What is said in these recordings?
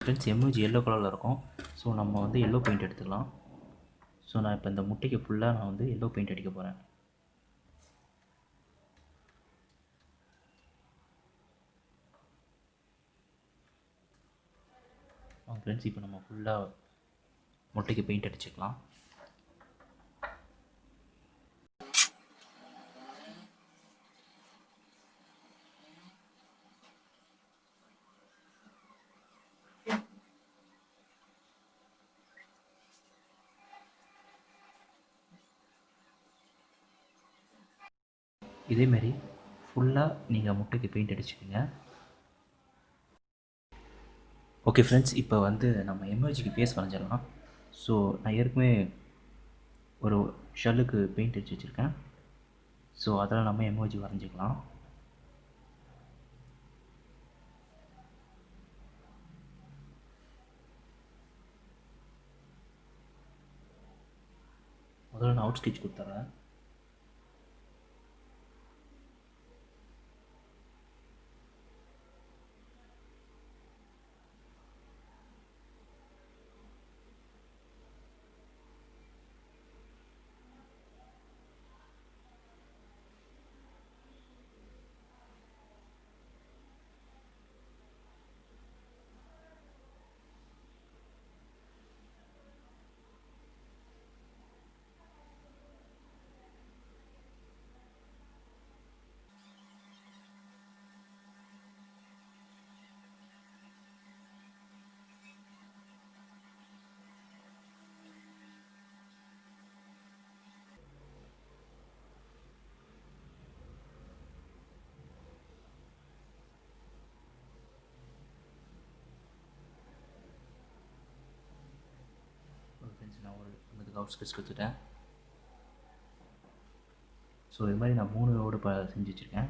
Friends emoji yellow கலரில் இருக்கும். So நம்ம வந்து எல்லோ பெயிண்ட் எடுத்துக்கலாம். ஸோ நான் இப்போ இந்த முட்டைக்கு ஃபுல்லாக நான் வந்து எல்லோ பெயிண்ட் அடிக்க போகிறேன். ஃப்ரெண்ட்ஸ் இப்போ நம்ம ஃபுல்லாக முட்டைக்கு பெயிண்ட் அடிச்சுக்கலாம். இதேமாரி ஃபுல்லாக நீங்கள் முட்டைக்கு பெயிண்ட் அடிச்சுக்கோங்க. ஓகே ஃப்ரெண்ட்ஸ், இப்போ வந்து நம்ம எமோஜிக்கு ஃபேஸ் வரைஞ்சிடலாம். ஸோ நான் ஏற்கனவே ஒரு ஷெல்லுக்கு பெயிண்ட் அடிச்சு வச்சுருக்கேன். ஸோ அதில் நம்ம எமோஜி வரைஞ்சிக்கலாம். முதல்ல நான் அவுட் ஸ்கெட்ச் கொடுத்துட்றேன். நான் ஒரு இதுக்கு அவுட் ஸ்கெட்ச் கொடுத்துட்டேன். ஸோ இது மாதிரி நான் 3 ரோடு செஞ்சு வச்சுருக்கேன்.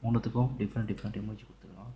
3த்துக்கும் டிஃப்ரெண்ட் எமோஜி கொடுத்துக்கலாம்.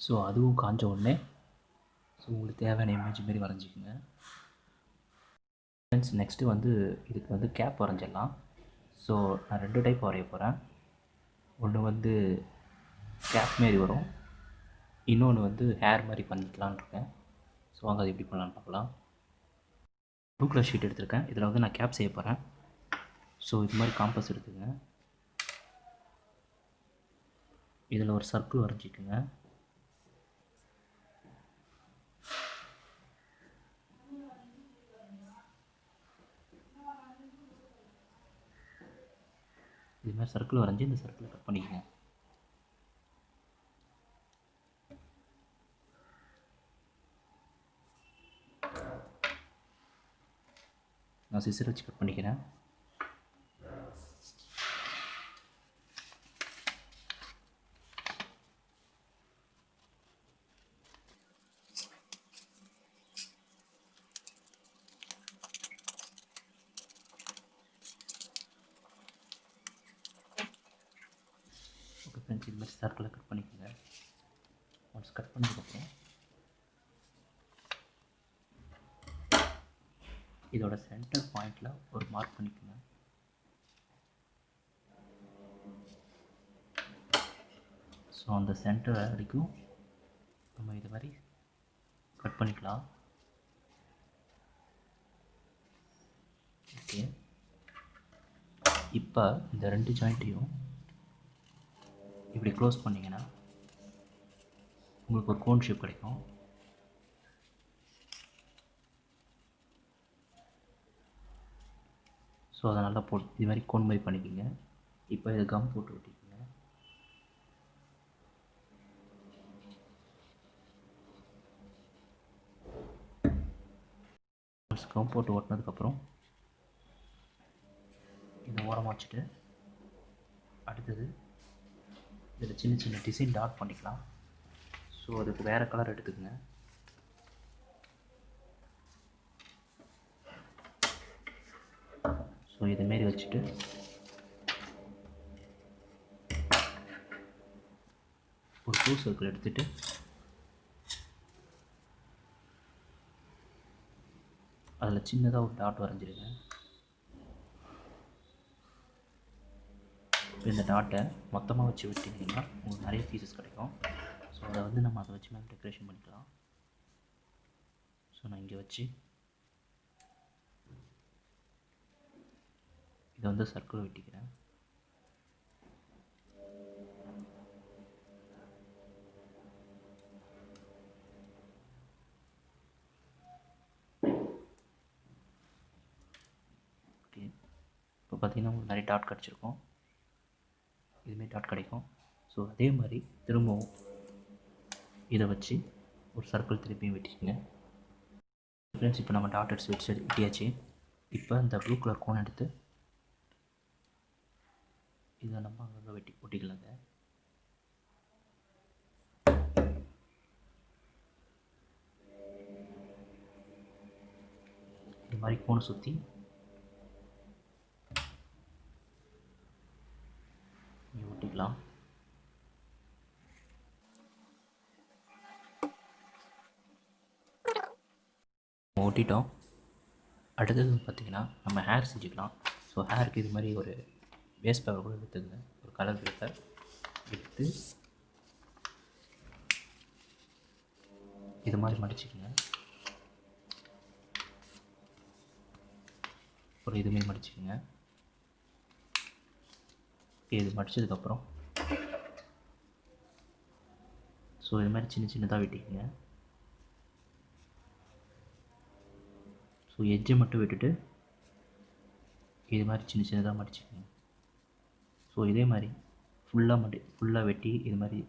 ஸோ அதுவும் காஞ்ச உடனே ஸோ உங்களுக்கு தேவையான எமோஜி மாரி வரைஞ்சிக்கோங்க. ஃப்ரெண்ட்ஸ் நெக்ஸ்ட்டு வந்து இதுக்கு வந்து கேப் வரைஞ்சிடலாம். ஸோ நான் 2 டைப் வரைய போகிறேன். ஒன்று வந்து கேப் மாரி வரும், இன்னொன்று வந்து ஹேர் மாதிரி பண்ணிக்கலான்னு இருக்கேன். ஸோ வாங்க அது எப்படி பண்ணலான்னு பார்க்கலாம். ப்ளூ கலர் ஷீட் எடுத்திருக்கேன். இதில் வந்து நான் கேப் செய்ய போகிறேன். ஸோ இது மாதிரி காம்பஸ் எடுத்துக்கங்க. இதில் ஒரு சர்க்கிள் வரைஞ்சிக்கோங்க. இது மாதிரி சர்க்கிள் வரைஞ்சி இந்த சர்க்கிளை கட் பண்ணிக்கோங்க. நான் சிசர் வச்சு கட் பண்ணிக்கிறேன். ஓகே ஃப்ரெண்ட்ஸ், இது மாதிரி சர்க்கிளை கட் பண்ணிக்கோங்க. ஒன்ஸ் கட் பண்ணதுக்கப்புறம் இதோட சென்டர் பாயிண்டில் ஒரு மார்க் பண்ணிக்கோங்க. ஸோ அந்த சென்டர் வரைக்கும் நம்ம இது மாதிரி கட் பண்ணிக்கலாம். ஓகே, இப்போ இந்த 2 ஜாயிண்ட்டையும் இப்படி க்ளோஸ் பண்ணிங்கன்னா உங்களுக்கு ஒரு கோன் ஷேப் கிடைக்கும். ஸோ அதை நல்லா போட்டு இது மாதிரி கோன் மாதிரி பண்ணிக்கோங்க. இப்போ இதை கம் போட்டு ஒட்டிக்கோங்க. கம் போட்டு ஒட்டினதுக்கப்புறம் இதை ஓரமாக வச்சுட்டு அடுத்தது இதில் சின்ன சின்ன டிசைன் டாட் பண்ணிக்கலாம். ஸோ அதுக்கு வேறு கலர் எடுத்துக்கோங்க. ஸோ இதுமாரி வச்சுட்டு ஒரு ப்ளூ சர்க்கிள் எடுத்துகிட்டு அதில் சின்னதாக ஒரு டாட் வரைஞ்சிருங்க. இப்போ இந்த டாட்டை மொத்தமாக வச்சு விட்டிங்கன்னா உங்களுக்கு நிறைய பீசஸ் கிடைக்கும். ஸோ அதை வந்து நம்ம அதை வச்சு மேலே டெக்கரேஷன் பண்ணிக்கலாம். ஸோ நான் இங்கே வச்சு இதை வந்து சர்க்கிள் வெட்டிக்கிறேன். ஓகே, இப்போ பார்த்தீங்கன்னா உங்களுக்கு நிறைய டாட் கிடச்சிருக்கும். இதுமாரி டாட் கிடைக்கும். ஸோ அதே மாதிரி திரும்பவும் இதை வச்சு ஒரு சர்க்கிள் திருப்பியும் வெட்டிக்கோங்க. ஃப்ரெண்ட்ஸ், இப்போ நம்ம டாட் எடுத்து வச்சு வெட்டியாச்சு. இப்போ இந்த ப்ளூ கலர் கோன் எடுத்து இதை நம்ம அங்கே ஒட்டிக்கலாங்க. இது மாதிரி கோனை சுற்றி இங்கே ஒட்டிக்கலாம். ஒட்டிட்டோம். அடுத்தது பார்த்திங்கன்னா நம்ம ஹேர் செஞ்சுக்கலாம். ஸோ ஹேருக்கு இது மாதிரி ஒரு வேஸ்ட் பேப்பர் கூட எடுத்துக்கங்க. ஒரு கலர் பேப்பர் எடுத்து இது மாதிரி மடிச்சுக்கோங்க. ஒரு இதுமாரி மடிச்சுக்கோங்க. இது மடித்ததுக்கப்புறம் ஸோ இது மாதிரி சின்ன சின்னதாக வெட்டிக்கோங்க. ஸோ எட்ஜை மட்டும் விட்டுட்டு இது மாதிரி சின்ன சின்னதாக மடிச்சுக்கோங்க. ஸோ இதே மாதிரி ஃபுல்லாக வெட்டி இது மாதிரி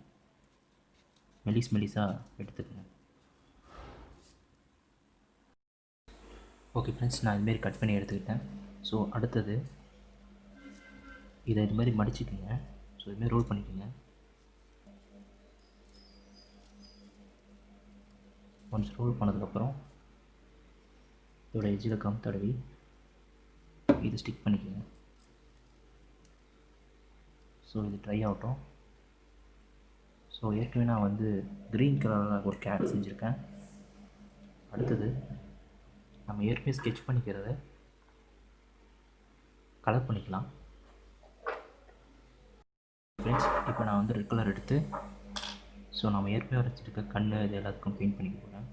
மெலிஸாக எடுத்துக்கோங்க. ஓகே ஃப்ரெண்ட்ஸ், நான் இதுமாரி கட் பண்ணி எடுத்துக்கிட்டேன். ஸோ அடுத்தது இதை இது மாதிரி மடிச்சுக்கோங்க. ஸோ இதுமாரி ரோல் பண்ணிக்கோங்க. ஒன்ஸ் ரோல் பண்ணதுக்கப்புறம் இதோட எட்ஜில் கம் தடவி இது ஸ்டிக் பண்ணிக்கோங்க. ஸோ இது ட்ரை ஆகட்டும். ஸோ ஏற்கனவே நான் வந்து க்ரீன் கலரில் ஒரு கேட் செஞ்சுருக்கேன். அடுத்தது நம்ம ஏற்கனவே ஸ்கெட்ச் பண்ணிக்கிறத கலர் பண்ணிக்கலாம். ஃப்ரெண்ட்ஸ், இப்போ நான் வந்து ரெட் கலர் எடுத்து ஸோ நம்ம ஏற்கனவே வரைச்சிருக்க கண் இது எல்லாத்துக்கும் பெயிண்ட் பண்ணிக்க போகிறேன்.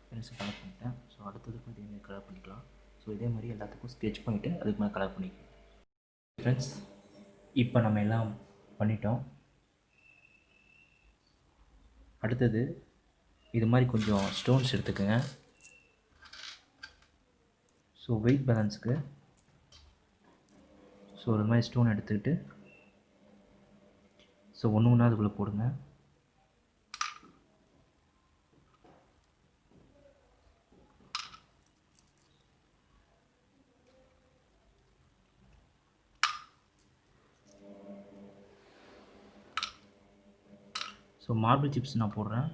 ஃப்ரெண்ட்ஸை கலர் பண்ணிட்டேன். ஸோ அடுத்ததுக்கும் இதேமாதிரி கலர் பண்ணிக்கலாம். ஸோ இதே மாதிரி எல்லாத்துக்கும் ஸ்கெட்ச் பண்ணிவிட்டு அதுக்கு மேலே கலர் பண்ணிக்கலாம். ஃப்ரெண்ட்ஸ், இப்போ நம்ம எல்லாம் பண்ணிட்டோம். அடுத்தது இது மாதிரி கொஞ்சம் ஸ்டோன்ஸ் எடுத்துக்கோங்க. ஸோ வெயிட் பேலன்ஸுக்கு ஸோ இது மாதிரி ஸ்டோன் எடுத்துக்கிட்டு ஸோ ஒன்று ஒன்றா அதுக்குள்ளே போடுங்க. ஸோ மார்பிள் சிப்ஸ் நான் போடுறேன்.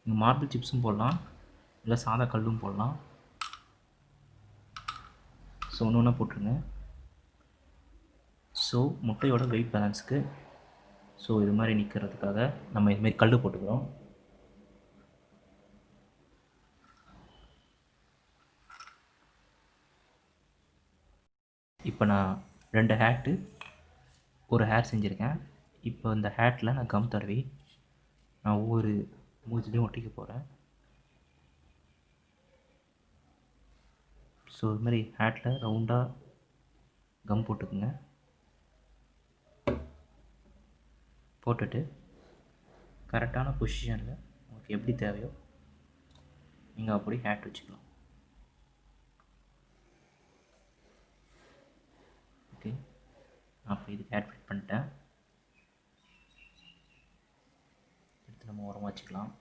நீங்கள் மார்பிள் சிப்ஸும் போடலாம், இல்லை சாதா கல்லும் போடலாம். ஸோ ஒன்று ஒன்றா போட்டுருங்க. ஸோ முட்டையோட வெயிட் பேலன்ஸுக்கு ஸோ இது மாதிரி நிற்கிறதுக்காக நம்ம இதுமாரி கல் போட்டுக்கிறோம். இப்போ நான் 2 ஹேட்டு ஒரு ஹேர் செஞ்சுருக்கேன். இப்போ இந்த ஹேட்டில் நான் கம் தடவி நான் ஒவ்வொரு மூஞ்சிலையும் ஒட்டிக்க போகிறேன். ஸோ இது மாதிரி ஹேட்டில் ரவுண்டாக கம் போட்டுக்குங்க. போட்டுட்டு கரெக்டான பொசிஷனில் உங்களுக்கு எப்படி தேவையோ நீங்கள் அப்படி ஹேட் வச்சுக்கலாம். ஓகே, நான் இப்போ இதுக்கு ஹேட் ஃபிட் பண்ணிட்டேன். எடுத்து நம்ம ஓரமாக வச்சுக்கலாம்.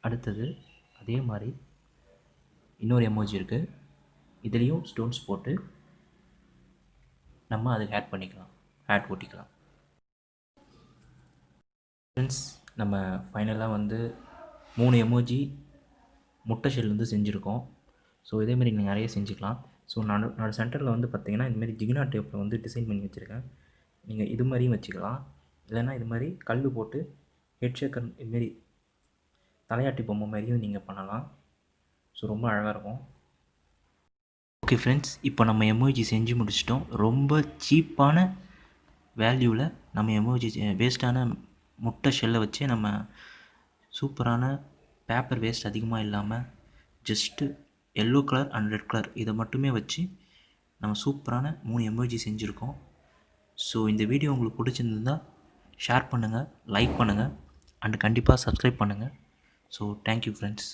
அடுத்தது அதே மாதிரி இன்னொரு எமோஜி இருக்குது. இதுலேயும் ஸ்டோன்ஸ் போட்டு நம்ம அதுக்கு ஹேட் பண்ணிக்கலாம், ஹேட் ஓட்டிக்கலாம். ஃப்ரெண்ட்ஸ், நம்ம ஃபைனலாக வந்து 3 எமோஜி முட்டை ஷெல் வந்து செஞ்சுருக்கோம். ஸோ இதேமாரி நீங்கள் நிறைய செஞ்சுக்கலாம். ஸோ நான் சென்டரில் வந்து பார்த்திங்கன்னா இதுமாரி ஜிகினா டேப்பில் வந்து டிசைன் பண்ணி வச்சுருக்கேன். நீங்கள் இது மாதிரியும் வச்சுக்கலாம். இல்லைன்னா இது மாதிரி கல் போட்டு ஹெட் ஷேக்கர் இதுமாரி தலையாட்டி பொம்மை மாதிரியும் நீங்கள் பண்ணலாம். ஸோ ரொம்ப அழகாக இருக்கும். ஓகே ஃப்ரெண்ட்ஸ், இப்போ நம்ம எமோஜி செஞ்சு முடிச்சிட்டோம். ரொம்ப சீப்பான வேல்யூவில் நம்ம எமோஜி வேஸ்ட்டான முட்டை ஷெல்லை வச்சு நம்ம சூப்பரான பேப்பர் வேஸ்ட் அதிகமாக இல்லாமல் just yellow colour and red colour இதை மட்டுமே வச்சு நம்ம சூப்பரான 3 எமோஜி செஞ்சுருக்கோம். ஸோ இந்த வீடியோ உங்களுக்கு பிடிச்சிருந்தா ஷேர் பண்ணுங்கள், லைக் பண்ணுங்கள் அண்ட் கண்டிப்பாக சப்ஸ்கிரைப் பண்ணுங்கள். So thank you friends.